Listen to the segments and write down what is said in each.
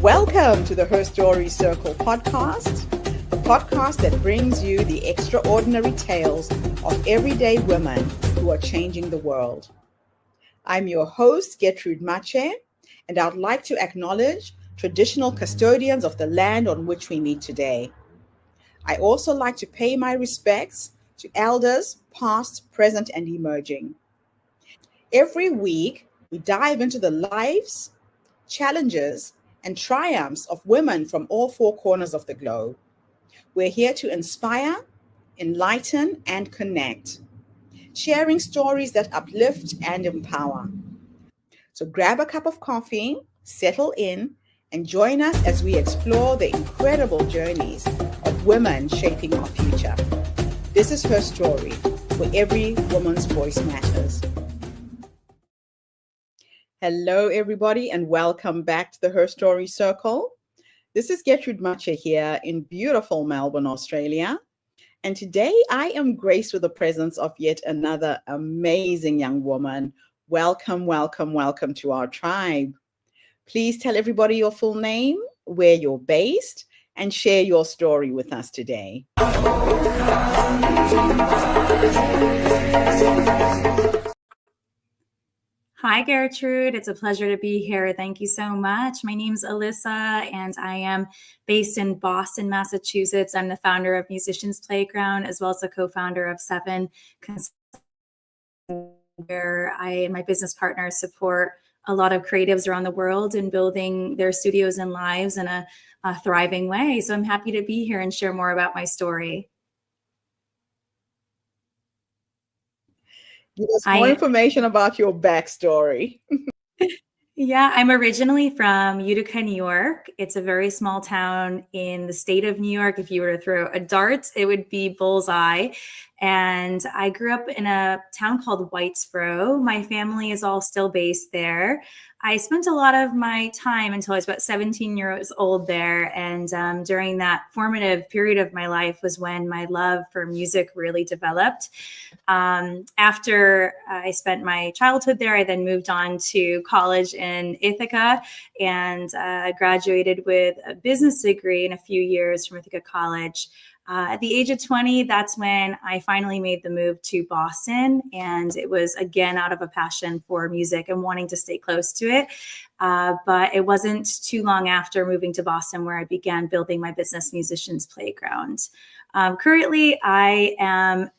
Welcome to the Her Story Circle podcast, the podcast that brings you the extraordinary tales of everyday women who are changing the world. I'm your host, Gertrude Mache, and I'd like to acknowledge traditional custodians of the land on which we meet today. I also like to pay my respects to elders, past, present, and emerging. Every week, we dive into the lives, challenges, and triumphs of women from all four corners of the globe. We're here to inspire, enlighten, and connect, sharing stories that uplift and empower. So grab a cup of coffee, settle in, and join us as we explore the incredible journeys of women shaping our future. This is Her Story, where every woman's voice matters. Hello, everybody, and welcome back to the Her Story Circle. This is Gertrude Mache here in beautiful Melbourne, Australia. And today I am graced with the presence of yet another amazing young woman. Welcome, welcome, welcome to our tribe. Please tell everybody your full name, where you're based, and share your story with us today. Hi, Gertrude. It's a pleasure to be here. Thank you so much. My name's Alyssa, and I am based in Boston, Massachusetts. I'm the founder of Musicians Playground, as well as the co-founder of Seven, where I and my business partners support a lot of creatives around the world in building their studios and lives in a thriving way. So I'm happy to be here and share more about my story. Give us more information about your backstory. Yeah, I'm originally from Utica, New York. It's a very small town in the state of New York. If you were to throw a dart, it would be bullseye. And I grew up in a town called Whitesboro. My family is all still based there. I spent a lot of my time until I was about 17 years old there. And during that formative period of my life was when my love for music really developed. After I spent my childhood there, I then moved on to college in Ithaca and graduated with a business degree in a few years from Ithaca College. At the age of 20, that's when I finally made the move to Boston. And it was, again, out of a passion for music and wanting to stay close to it. But it wasn't too long after moving to Boston where I began building my business, Musicians Playground. Currently, I am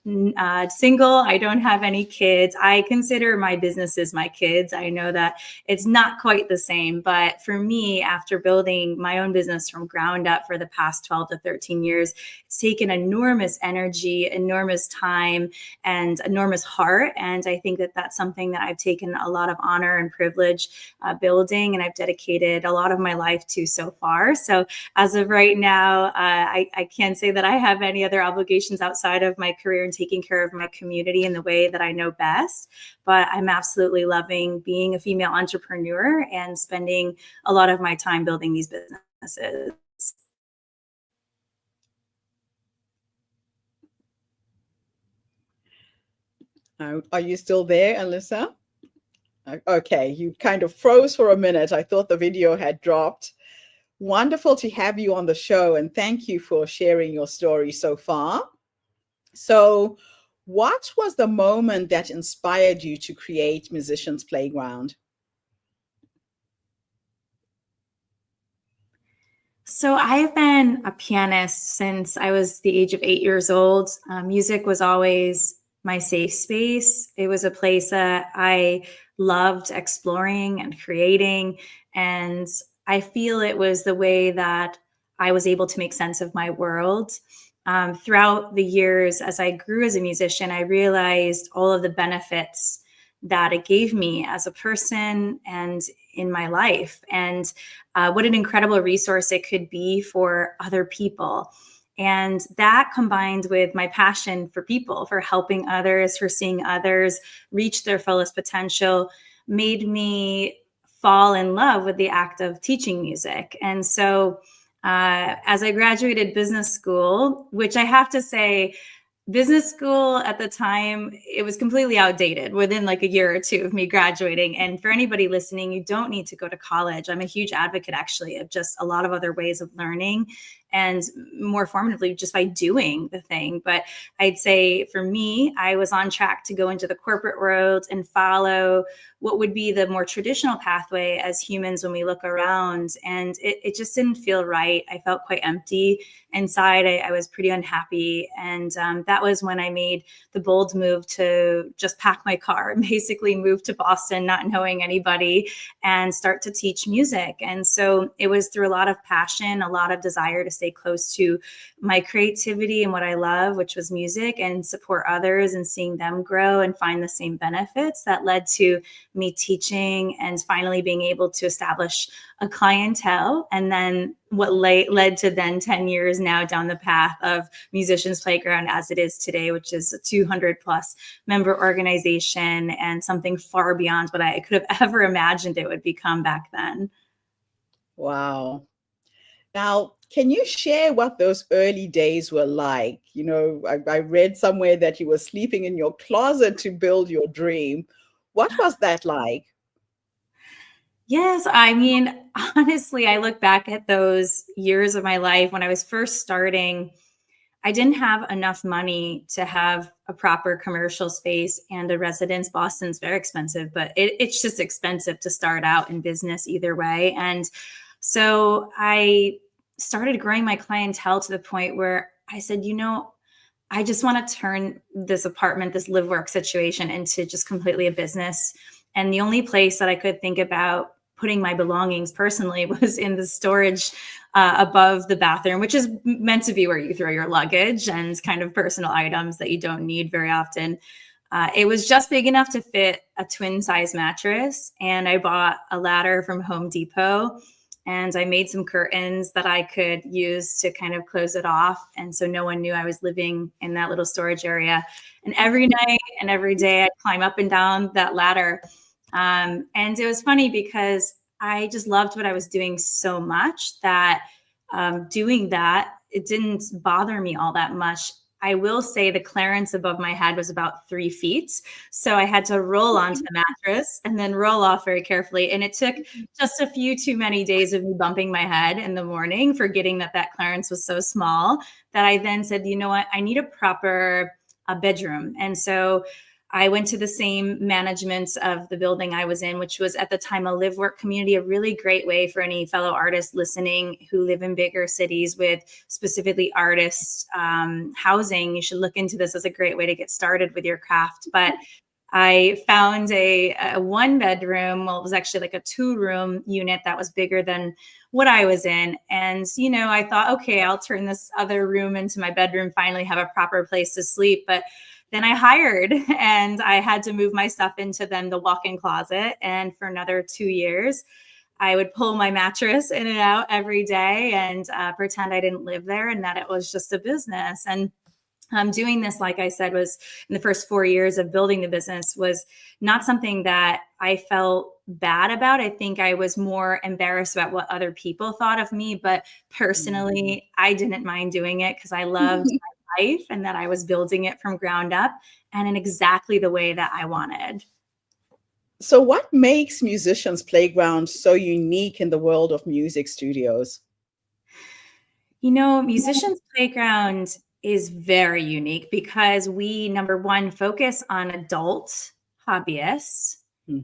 single. I don't have any kids. I consider my businesses my kids. I know that it's not quite the same, but for me, after building my own business from ground up for the past 12 to 13 years, it's taken enormous energy, enormous time, and enormous heart. And I think that that's something that I've taken a lot of honor and privilege building, and I've dedicated a lot of my life to so far. So as of right now, I can't say that I have any other obligations outside of my career and taking care of my community in the way that I know best. But I'm absolutely loving being a female entrepreneur and spending a lot of my time building these businesses. Are you still there, Alyssa? Okay, you kind of froze for a minute. I thought the video had dropped. Wonderful to have you on the show, and thank you for sharing your story so far. So, what was the moment that inspired you to create Musicians Playground? So I've been a pianist since I was the age of 8 years old. Music was always my safe space. It was a place that I loved exploring and creating. And I feel it was the way that I was able to make sense of my world. Throughout the years, as I grew as a musician, I realized all of the benefits that it gave me as a person and in my life, and what an incredible resource it could be for other people. And that combined with my passion for people, for helping others, for seeing others reach their fullest potential, made me fall in love with the act of teaching music. And so as I graduated business school, which I have to say, business school at the time, it was completely outdated within like a year or two of me graduating. And for anybody listening, you don't need to go to college. I'm a huge advocate actually of just a lot of other ways of learning, and more formatively just by doing the thing. But I'd say for me, I was on track to go into the corporate world and follow what would be the more traditional pathway as humans when we look around. And it just didn't feel right. I felt quite empty inside. I was pretty unhappy. And that was when I made the bold move to just pack my car and basically move to Boston, not knowing anybody, and start to teach music. And so it was through a lot of passion, a lot of desire to stay close to my creativity and what I love, which was music, and support others and seeing them grow and find the same benefits, that led to me teaching and finally being able to establish a clientele. And then what led to then 10 years now down the path of Musicians Playground as it is today, which is a 200 plus member organization and something far beyond what I could have ever imagined it would become back then. Wow. Now, can you share what those early days were like? You know, I read somewhere that you were sleeping in your closet to build your dream. What was that like? Yes, I mean, honestly, I look back at those years of my life when I was first starting. I didn't have enough money to have a proper commercial space and a residence. Boston's very expensive, but it's just expensive to start out in business either way. And so I started growing my clientele to the point where I said, I just want to turn this apartment, this live work situation into just completely a business. And the only place that I could think about putting my belongings personally was in the storage above the bathroom, which is meant to be where you throw your luggage and kind of personal items that you don't need very often. It was just big enough to fit a twin size mattress. And I bought a ladder from Home Depot, and I made some curtains that I could use to kind of close it off. And so no one knew I was living in that little storage area. And every night and every day I'd climb up and down that ladder. And it was funny because I just loved what I was doing so much that doing that, it didn't bother me all that much. I will say the clearance above my head was about 3 feet. So I had to roll onto the mattress and then roll off very carefully. And it took just a few too many days of me bumping my head in the morning, forgetting that clearance was so small, that I then said, you know what, I need a proper bedroom. And so I went to the same management of the building I was in, which was at the time a live work community, a really great way for any fellow artists listening who live in bigger cities with specifically artist housing. You should look into this as a great way to get started with your craft. But I found a 1-bedroom, well, it was actually like a 2-room unit that was bigger than what I was in. And, I thought, okay, I'll turn this other room into my bedroom, finally have a proper place to sleep. But then I hired and I had to move my stuff into then the walk-in closet. And for another 2 years, I would pull my mattress in and out every day and pretend I didn't live there and that it was just a business. And doing this, like I said, was in the first 4 years of building the business, was not something that I felt bad about. I think I was more embarrassed about what other people thought of me. But personally, I didn't mind doing it because I loved my life and that I was building it from ground up and in exactly the way that I wanted. So, what makes Musicians Playground so unique in the world of music studios? Musicians Playground is very unique because we, number one, focus on adult hobbyists.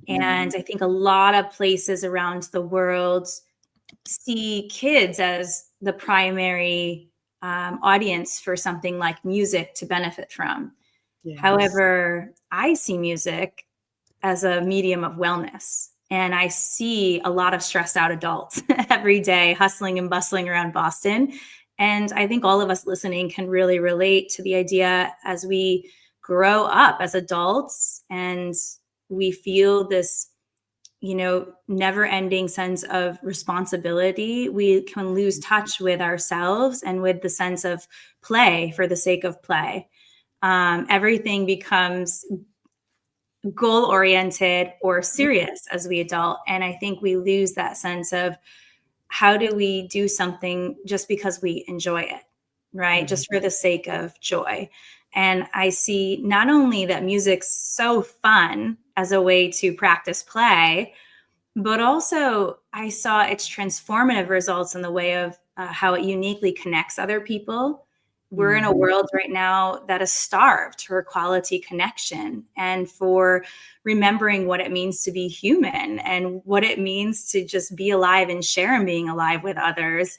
And I think a lot of places around the world see kids as the primary audience for something like music to benefit from. Yes. However, I see music as a medium of wellness. And I see a lot of stressed out adults every day hustling and bustling around Boston. And I think all of us listening can really relate to the idea as we grow up as adults and we feel this, never ending sense of responsibility. We can lose touch with ourselves and with the sense of play for the sake of play. Everything becomes goal-oriented or serious as we adult. And I think we lose that sense of how do we do something just because we enjoy it, right? Just for the sake of joy. And I see not only that music's so fun as a way to practice play, but also I saw its transformative results in the way of how it uniquely connects other people. We're in a Mhm. world right now that is starved for quality connection and for remembering what it means to be human and what it means to just be alive and share in being alive with others.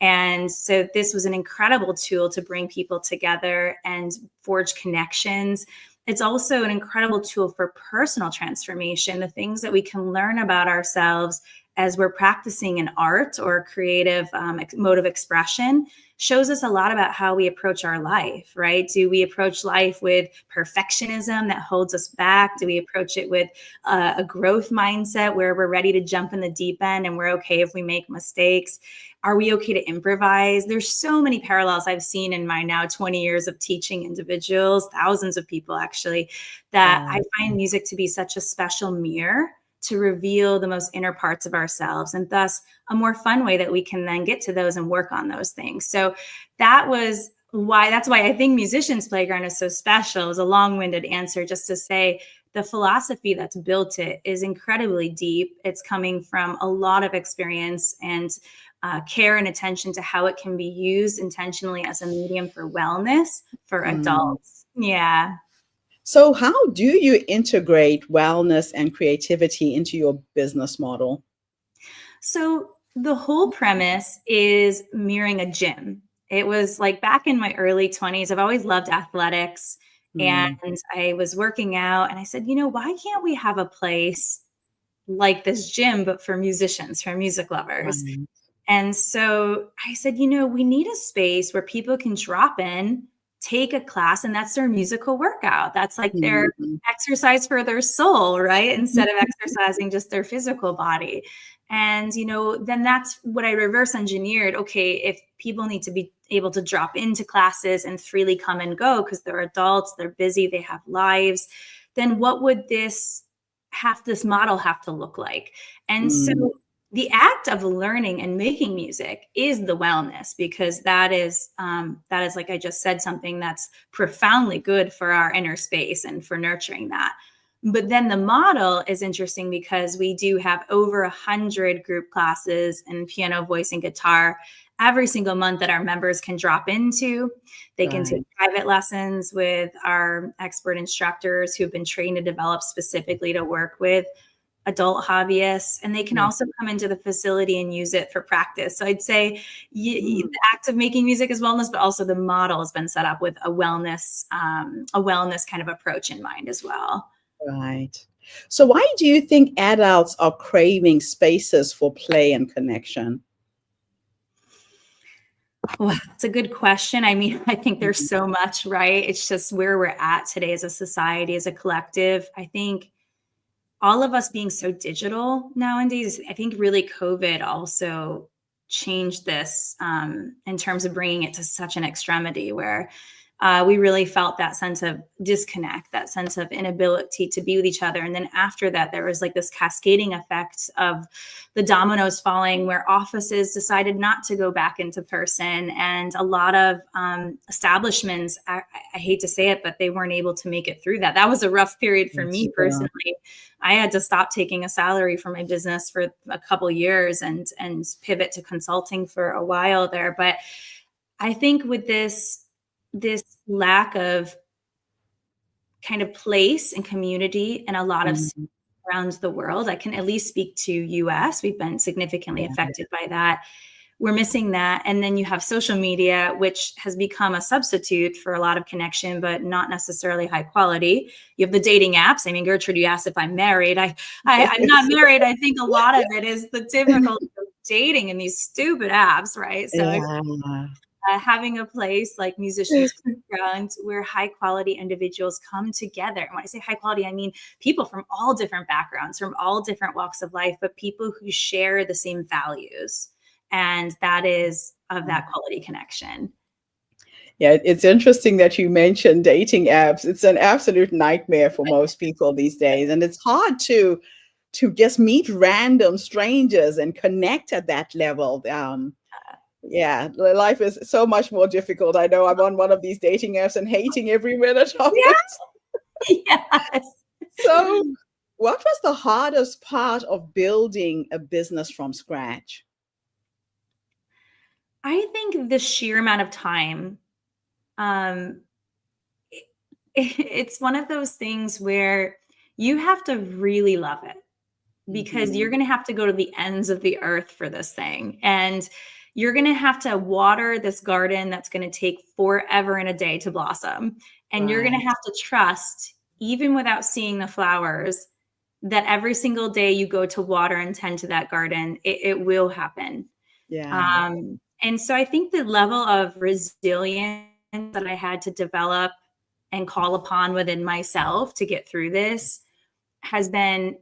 And so this was an incredible tool to bring people together and forge connections. It's also an incredible tool for personal transformation, the things that we can learn about ourselves as we're practicing an art or a creative mode of expression shows us a lot about how we approach our life, right? Do we approach life with perfectionism that holds us back? Do we approach it with a growth mindset where we're ready to jump in the deep end and we're okay if we make mistakes? Are we okay to improvise? There's so many parallels I've seen in my now 20 years of teaching individuals, thousands of people actually, that I Wow. find music to be such a special mirror to reveal the most inner parts of ourselves, and thus a more fun way that we can then get to those and work on those things. So that's why I think Musicians Playground is so special. It was a long-winded answer just to say the philosophy that's built it is incredibly deep. It's coming from a lot of experience and care and attention to how it can be used intentionally as a medium for wellness for Mm. adults. Yeah. So, how do you integrate wellness and creativity into your business model? So the whole premise is mirroring a gym. It was like back in my early 20s, I've always loved athletics and Mm. I was working out and I said, why can't we have a place like this gym, but for musicians, for music lovers? Right. And so I said, we need a space where people can drop in, take a class, and that's their musical workout. That's like their Mhm. exercise for their soul, right? Instead of exercising just their physical body. And, then that's what I reverse engineered. Okay, if people need to be able to drop into classes and freely come and go because they're adults, they're busy, they have lives, then what would this model have to look like? And so Mm. the act of learning and making music is the wellness, because that is like I just said, something that's profoundly good for our inner space and for nurturing that. But then the model is interesting because we do have over 100 group classes in piano, voice, and guitar every single month that our members can drop into. They can take Right. private lessons with our expert instructors who've been trained to develop specifically to work with adult hobbyists, and they can Yeah. also come into the facility and use it for practice. So I'd say Mm. the act of making music is wellness, but also the model has been set up with a wellness kind of approach in mind as well. Right. So, why do you think adults are craving spaces for play and connection? Well, it's a good question. I mean, I think there's Mhm. so much, right? It's just where we're at today as a society, as a collective. I think all of us being so digital nowadays, I think really COVID also changed this in terms of bringing it to such an extremity where we really felt that sense of disconnect, that sense of inability to be with each other. And then after that, there was like this cascading effect of the dominoes falling where offices decided not to go back into person. And a lot of establishments, I hate to say it, but they weren't able to make it through that. That was a rough period for Yes, me yeah. personally. I had to stop taking a salary for my business for a couple years and pivot to consulting for a while there. But I think with this lack of kind of place and community in a lot of cities Mhm. around the world, I can at least speak to US. We've been significantly Yeah. affected by that. We're missing that. And then you have social media, which has become a substitute for a lot of connection, but not necessarily high quality. You have the dating apps. I mean, Gertrude, you asked if I'm married. I'm not married. I think a lot of it is the difficulty of dating in these stupid apps, right? So Yeah. having a place like Musicians Playground where high quality individuals come together. And when I say high quality, I mean people from all different backgrounds, from all different walks of life, but people who share the same values. And that is of that quality connection. Yeah, it's interesting that you mentioned dating apps. It's an absolute nightmare for most people these days, and it's hard to just meet random strangers and connect at that level. Yeah, life is so much more difficult. I know I'm on one of these dating apps and hating every minute of it. Yeah. So, Yes. what was the hardest part of building a business from scratch? I think the sheer amount of time, um, it, it's one of those things where you have to really love it because you're Hmm. going to have to go to the ends of the earth for this thing. And you're going to have to water this garden that's going to take forever and a day to blossom. And you're going Right. to have to trust, even without seeing the flowers, that every single day you go to water and tend to that garden, it will happen. Yeah. And so I think the level of resilience that I had to develop and call upon within myself to get through this has been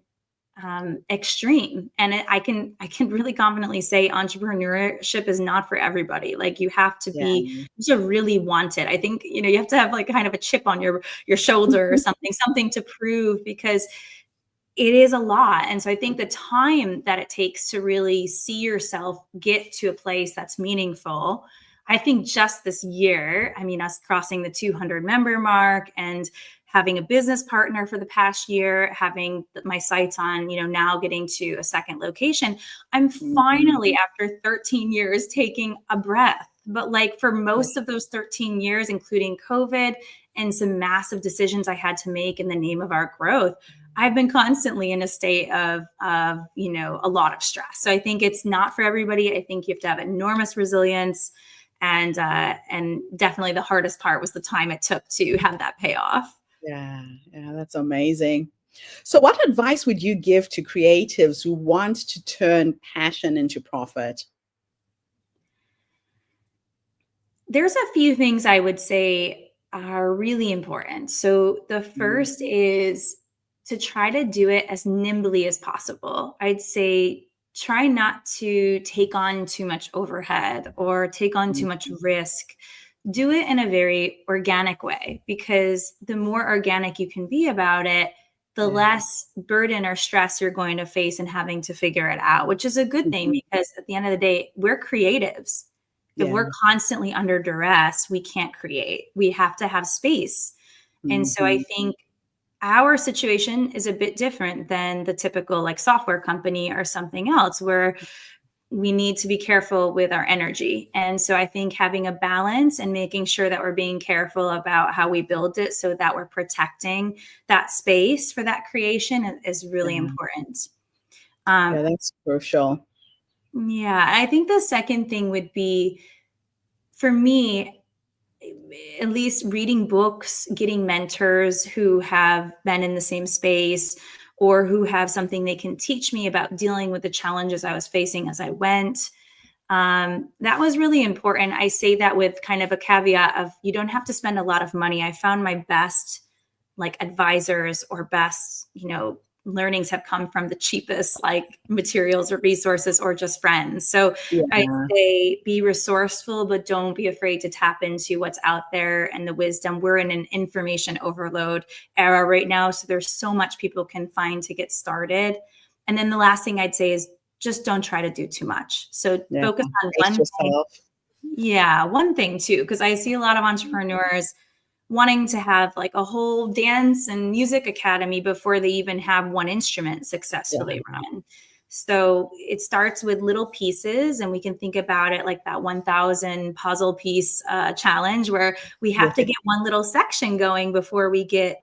extreme. And I can really confidently say entrepreneurship is not for everybody. Like you have to Yeah. be, you have to really want it. I think, you have to have like kind of a chip on your shoulder or something to prove, because it is a lot. And so I think the time that it takes to really see yourself get to a place that's meaningful, I think just this year, I mean, us crossing the 200 member mark and having a business partner for the past year, having my sights on, now getting to a second location, I'm Mhm. finally, after 13 years, taking a breath. But like for Yeah. most of those 13 years, including COVID and some massive decisions I had to make in the name of our growth, I've been constantly in a state of a lot of stress. So I think it's not for everybody. I think you have to have enormous resilience, and definitely the hardest part was the time it took to have that payoff. Yeah. Yeah. That's amazing. So, what advice would you give to creatives who want to turn passion into profit? There's a few things I would say are really important. So the Mm. first is to try to do it as nimbly as possible. I'd say try not to take on too much overhead or take on too Mm. much risk. Do it in a very organic way, because the more organic you can be about it, the Yeah. less burden or stress you're going to face in having to figure it out, which is a good thing, Mhm. because at the end of the day, we're creatives. If Yeah. we're constantly under duress, we can't create. We have to have space. And so I Mhm. think our situation is a bit different than the typical like software company or something else, where we need to be careful with our energy. And so I think having a balance and making sure that we're being careful about how we build it so that we're protecting that space for that creation is really Yeah. important. Yeah. Um, That's crucial. yeah, I think the second thing would be, for me, at least reading books, getting mentors who have been in the same space or who have something they can teach me about dealing with the challenges I was facing as I went. That was really important. I say that with kind of a caveat of, you don't have to spend a lot of money. I found my best like advisors or best, learnings have come from the cheapest like materials or resources or just friends. So I Yeah. say be resourceful, but don't be afraid to tap into what's out there and the wisdom. We're in an information overload era right now. So there's so much people can find to get started. And then the last thing I'd say is just don't try to do too much. So Yeah. focus on Pace one thing. yourself. Yeah, one thing too, because I see a lot of entrepreneurs wanting to have like a whole dance and music academy before they even have one instrument Yeah. successfully run. So it starts with little pieces, and we can think about it like that 1,000 puzzle piece challenge, where we have to Yeah. get one little section going before we get,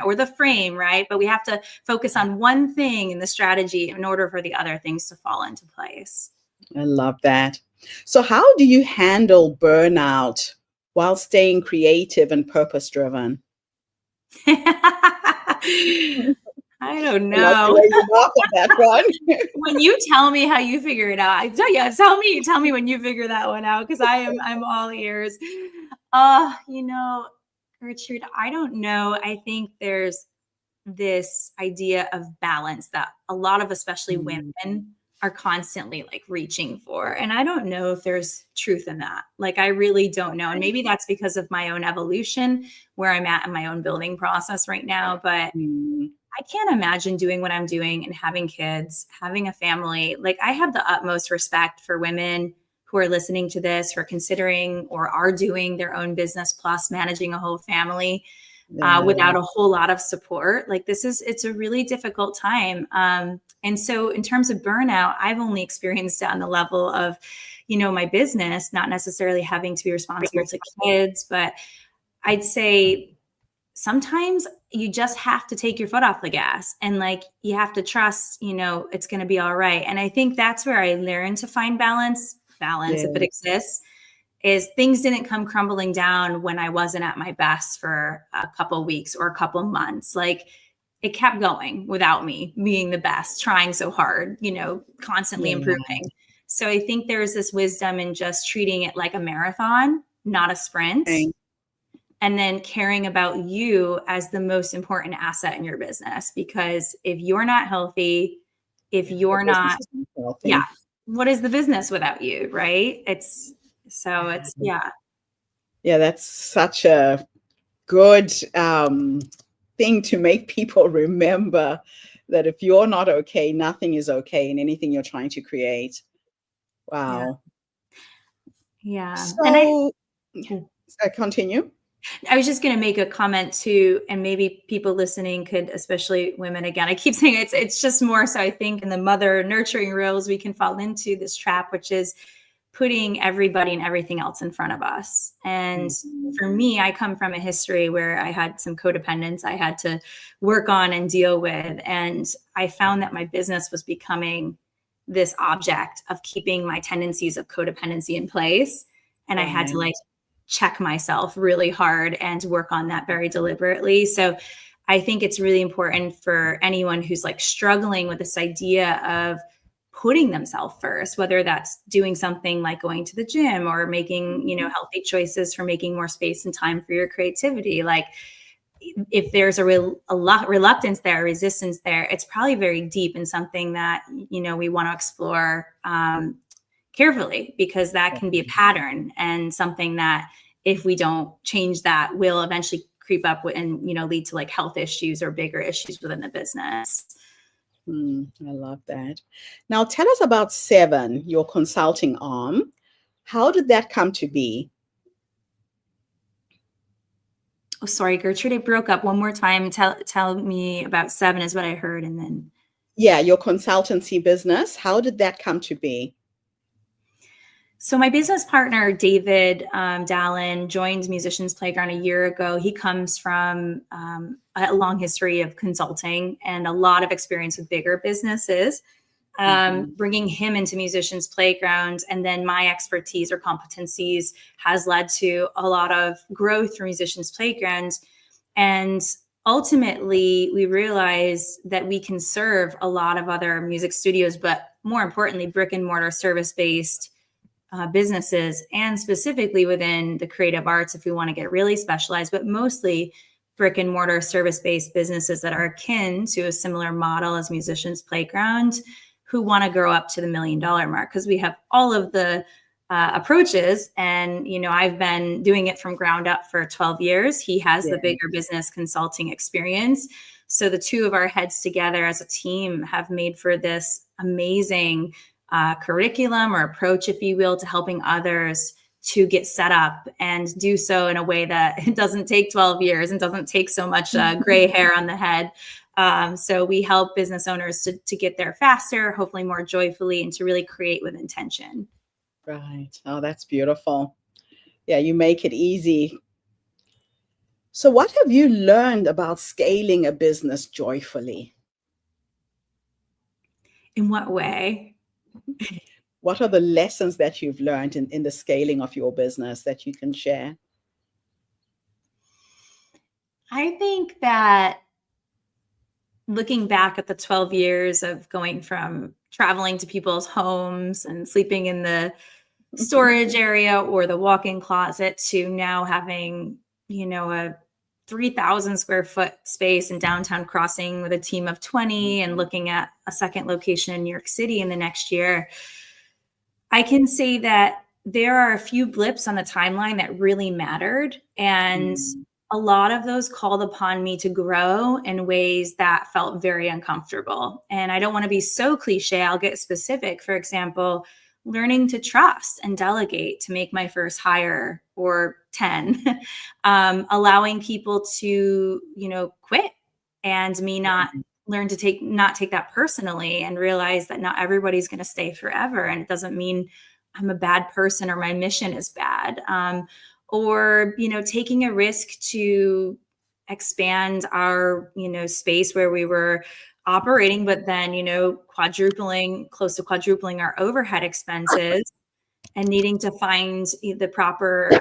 or the frame, right? But we have to focus on one thing in the strategy in order for the other things to fall into place. I love that. So, how do you handle burnout while staying creative and purpose driven? I don't I like the know. way you laugh at that one. When you tell me how you figure it out, I tell you, tell me when you figure that one out, because I'm all ears. Gertrude, I don't know. I think there's this idea of balance that a lot of, especially Mm. women, are constantly like reaching for. And I don't know if there's truth in that. Like, I really don't know. And maybe that's because of my own evolution, where I'm at in my own building process right now. But Mm. I can't imagine doing what I'm doing and having kids, having a family. Like, I have the utmost respect for women who are listening to this, who are considering or are doing their own business plus managing a whole family without a whole lot of support. Like it's a really difficult time. And so in terms of burnout, I've only experienced it on the level of, my business, not necessarily having to be responsible to kids, but I'd say sometimes you just have to take your foot off the gas and like, you have to trust, it's going to be all right. And I think that's where I learned to find balance, if it exists, is things didn't come crumbling down when I wasn't at my best for a couple weeks or a couple months. Like it kept going without me being the best, trying so hard, constantly improving. So I think there's this wisdom in just treating it like a marathon, not a sprint. And then caring about you as the most important asset in your business. Because if you're not healthy, what is the business without you? Right. Yeah, that's such a good thing to make people remember, that if you're not okay, nothing is okay in anything you're trying to create. Wow. Yeah. So I continue. I was just going to make a comment too, and maybe people listening could, especially women, again, I keep saying it's just more so I think in the mother nurturing roles, we can fall into this trap, which is putting everybody and everything else in front of us. And for me, I come from a history where I had some codependence I had to work on and deal with. And I found that my business was becoming this object of keeping my tendencies of codependency in place. And I had to check myself really hard and work on that very deliberately. So I think it's really important for anyone who's struggling with this idea of putting themselves first, whether that's doing something like going to the gym or making, healthy choices for making more space and time for your creativity. If there's a reluctance there, resistance there, it's probably very deep and something that, we want to explore carefully, because that can be a pattern and something that if we don't change that will eventually creep up and, lead to health issues or bigger issues within the business. I love that. Now tell us about Seven, your consulting arm. How did that come to be? Oh, sorry, Gertrude, it broke up one more time. Tell me about Seven is what I heard. And then. Yeah, your consultancy business. How did that come to be? So my business partner, David Dallin, joined Musicians Playground a year ago. He comes from a long history of consulting and a lot of experience with bigger businesses. Bringing him into Musicians Playground and then my expertise or competencies has led to a lot of growth for Musicians Playground. And ultimately, we realized that we can serve a lot of other music studios, but more importantly, brick and mortar service-based businesses, and specifically within the creative arts, if we want to get really specialized, but mostly brick and mortar service-based businesses that are akin to a similar model as Musicians Playground, who want to grow up to the $1 million mark, because we have all of the approaches. And, I've been doing it from ground up for 12 years. He has the bigger business consulting experience. So the two of our heads together as a team have made for this amazing curriculum or approach, if you will, to helping others to get set up and do so in a way that it doesn't take 12 years and doesn't take so much gray hair on the head. So we help business owners to get there faster, hopefully more joyfully, and to really create with intention. Right. Oh, that's beautiful. Yeah, you make it easy. So what have you learned about scaling a business joyfully? In what way? What are the lessons that you've learned in the scaling of your business that you can share? I think that looking back at the 12 years of going from traveling to people's homes and sleeping in the storage area or the walk-in closet to now having, a 3,000 square foot space in downtown Crossing with a team of 20 and looking at a second location in New York City in the next year, I can say that there are a few blips on the timeline that really mattered. And a lot of those called upon me to grow in ways that felt very uncomfortable. And I don't want to be so cliche. I'll get specific. For example, learning to trust and delegate to make my first hire or 10, allowing people to, quit, and me not learn to not take that personally, and realize that not everybody's going to stay forever. And it doesn't mean I'm a bad person or my mission is bad. Or, taking a risk to expand our, space where we were operating, but then, close to quadrupling our overhead expenses, and needing to find the proper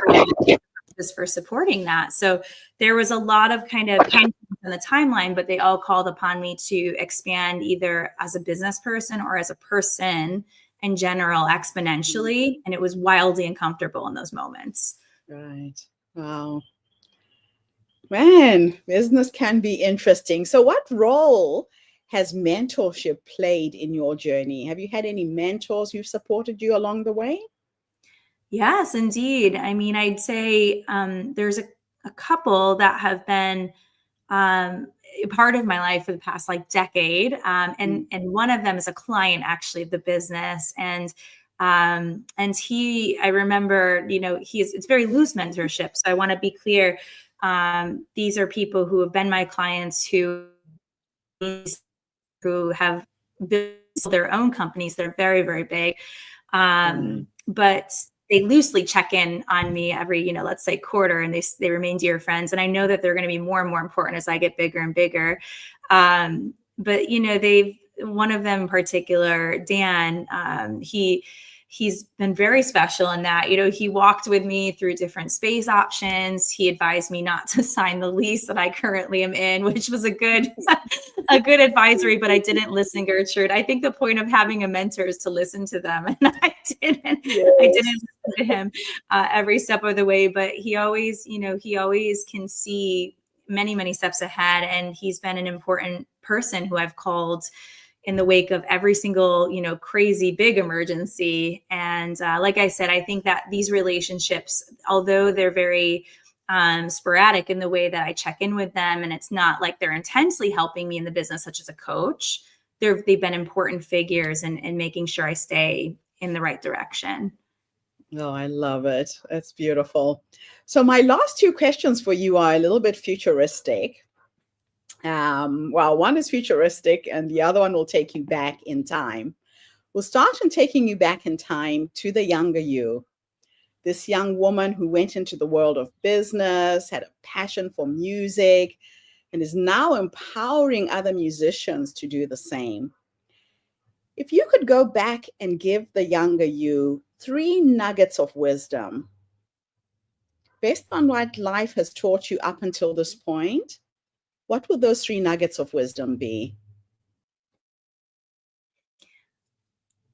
for supporting that. So there was a lot of kind of in the timeline, but they all called upon me to expand either as a business person or as a person in general exponentially. And it was wildly uncomfortable in those moments. Right. Wow. Man, business can be interesting. So what role has mentorship played in your journey? Have you had any mentors who've supported you along the way? Yes, indeed. I mean, I'd say there's a couple that have been a part of my life for the past decade, and one of them is a client actually of the business, and I remember, it's very loose mentorship. So I want to be clear. These are people who have been my clients who have built their own companies. They're very, very big. But they loosely check in on me every, let's say quarter, and they remain dear friends. And I know that they're going to be more and more important as I get bigger and bigger. But one of them in particular, Dan, he's been very special in that, he walked with me through different space options. He advised me not to sign the lease that I currently am in, which was a good advisory, but I didn't listen, Gertrude. I think the point of having a mentor is to listen to them. And I didn't listen to him every step of the way, but he always can see many, many steps ahead. And he's been an important person who I've called in the wake of every single, crazy big emergency. And like I said, I think that these relationships, although they're very sporadic in the way that I check in with them, and it's not like they're intensely helping me in the business, such as a coach, they've been important figures in making sure I stay in the right direction. Oh, I love it. That's beautiful. So my last two questions for you are a little bit futuristic. Well, one is futuristic and the other one will take you back in time. We'll start in taking you back in time to the younger you, this young woman who went into the world of business, had a passion for music, and is now empowering other musicians to do the same. If you could go back and give the younger you 3 nuggets of wisdom, based on what life has taught you up until this point, what would those 3 nuggets of wisdom be?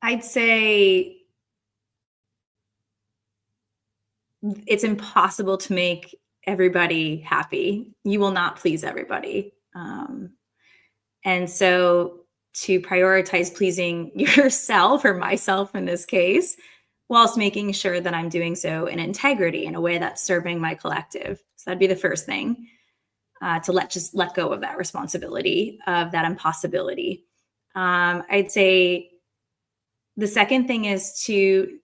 I'd say it's impossible to make everybody happy. You will not please everybody. And so to prioritize pleasing yourself, or myself in this case, whilst making sure that I'm doing so in integrity, in a way that's serving my collective. So that'd be the first thing. To let go of that responsibility, of that impossibility. I'd say the second thing is to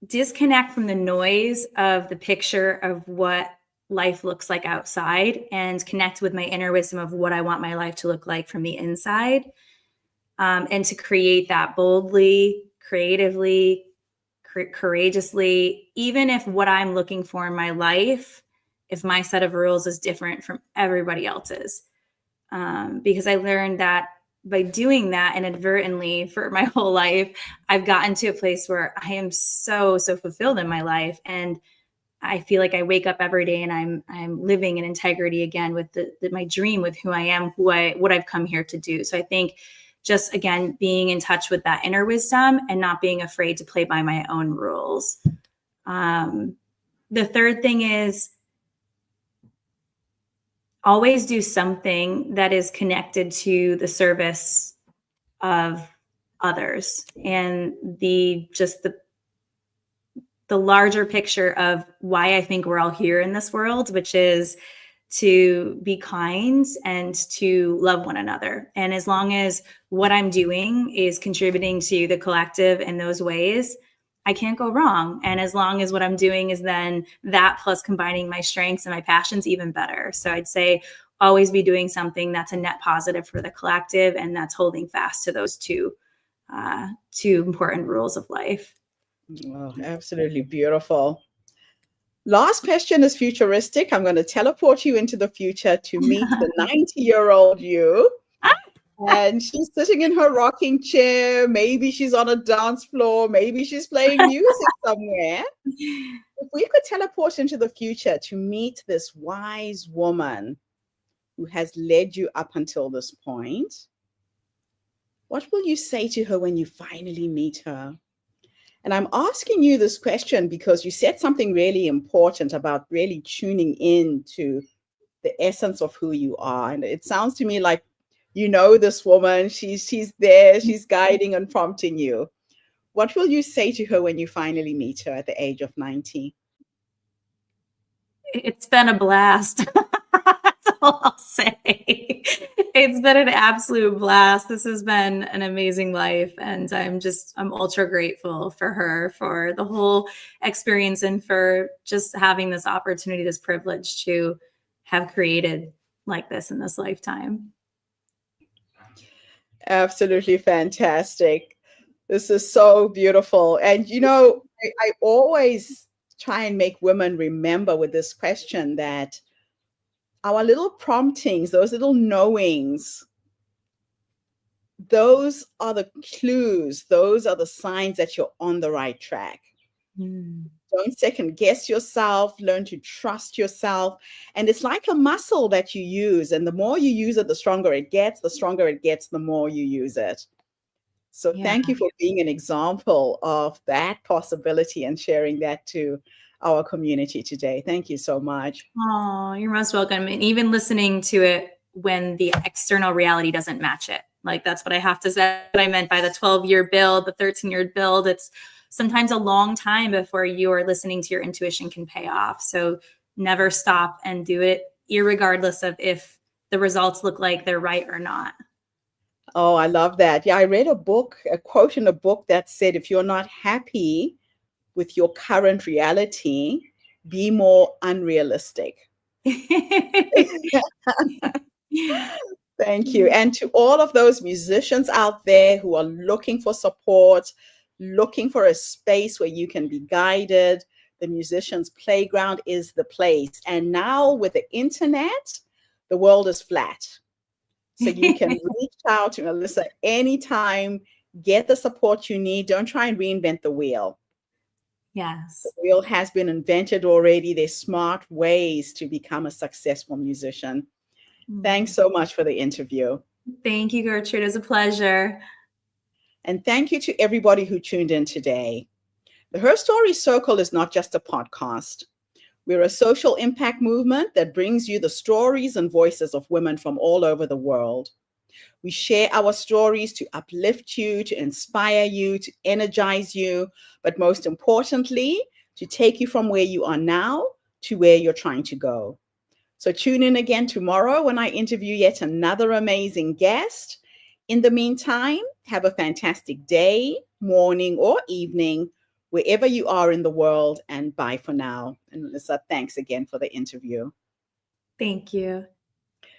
disconnect from the noise of the picture of what life looks like outside, and connect with my inner wisdom of what I want my life to look like from the inside, and to create that boldly, creatively, courageously, even if what I'm looking for in my life, if my set of rules is different from everybody else's. Because I learned that by doing that inadvertently for my whole life, I've gotten to a place where I am so fulfilled in my life. And I feel like I wake up every day and I'm living in integrity again with my dream, with who I am, what I've come here to do. So I think just, again, being in touch with that inner wisdom and not being afraid to play by my own rules. The third thing is always do something that is connected to the service of others, and the larger picture of why I think we're all here in this world, which is to be kind and to love one another. And as long as what I'm doing is contributing to the collective in those ways, I can't go wrong. And as long as what I'm doing is then that plus combining my strengths and my passions, even better. So I'd say always be doing something that's a net positive for the collective, and that's holding fast to those two important rules of life. Oh, absolutely beautiful. Last question is futuristic. I'm going to teleport you into the future to meet the 90-year-old you. And she's sitting in her rocking chair. Maybe she's on a dance floor. Maybe she's playing music somewhere. If we could teleport into the future to meet this wise woman who has led you up until this point, what will you say to her when you finally meet her? And I'm asking you this question because you said something really important about really tuning in to the essence of who you are. And it sounds to me like you know this woman, she's there, she's guiding and prompting you. What will you say to her when you finally meet her at the age of 90? It's been a blast. That's all I'll say. It's been an absolute blast. This has been an amazing life. And I'm ultra grateful for her, for the whole experience, and for just having this opportunity, this privilege to have created like this in this lifetime. Absolutely fantastic. This is so beautiful. And, you know, I always try and make women remember with this question that our little promptings, those little knowings, those are the clues, those are the signs that you're on the right track. Don't second guess yourself, learn to trust yourself. And it's like a muscle that you use. And the more you use it, the stronger it gets, the more you use it. So thank you for being an example of that possibility and sharing that to our community today. Thank you so much. Oh, you're most welcome. And even listening to it when the external reality doesn't match it. Like, that's what I have to say. What I meant by the 12-year build, the 13-year build. It's sometimes a long time before you are listening to your intuition can pay off. So never stop and do it, irregardless of if the results look like they're right or not. Oh, I love that. Yeah, I read a quote in a book that said, if you're not happy with your current reality, be more unrealistic. Thank you. And to all of those musicians out there who are looking for support, looking for a space where you can be guided, the Musicians Playground is the place. And now with the internet, the world is flat. So you can reach out to Alyssa anytime, get the support you need. Don't try and reinvent the wheel. Yes. The wheel has been invented already. There's smart ways to become a successful musician. Thanks so much for the interview. Thank you, Gertrude. It was a pleasure. And thank you to everybody who tuned in today. The Her Story Circle is not just a podcast. We're a social impact movement that brings you the stories and voices of women from all over the world. We share our stories to uplift you, to inspire you, to energize you, but most importantly, to take you from where you are now to where you're trying to go. So tune in again tomorrow when I interview yet another amazing guest. In the meantime, have a fantastic day, morning, or evening, wherever you are in the world, and bye for now. And Alyssa, thanks again for the interview. Thank you.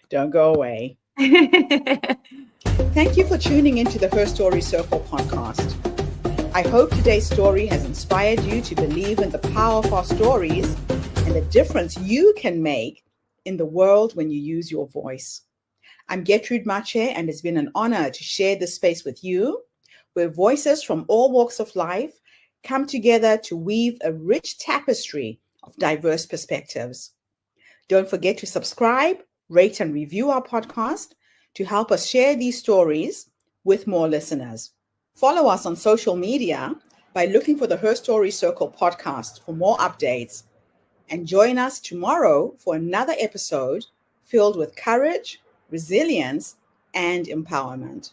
Don't go away. Thank you for tuning into the Her Story Circle podcast. I hope today's story has inspired you to believe in the power of our stories and the difference you can make in the world when you use your voice. I'm Gertrude Mache, and it's been an honor to share this space with you, where voices from all walks of life come together to weave a rich tapestry of diverse perspectives. Don't forget to subscribe, rate, and review our podcast to help us share these stories with more listeners. Follow us on social media by looking for the Her Story Circle podcast for more updates. And join us tomorrow for another episode filled with courage, resilience, and empowerment.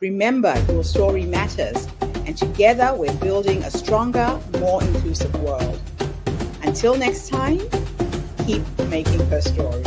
Remember, your story matters, and together we're building a stronger, more inclusive world. Until next time, keep making her story.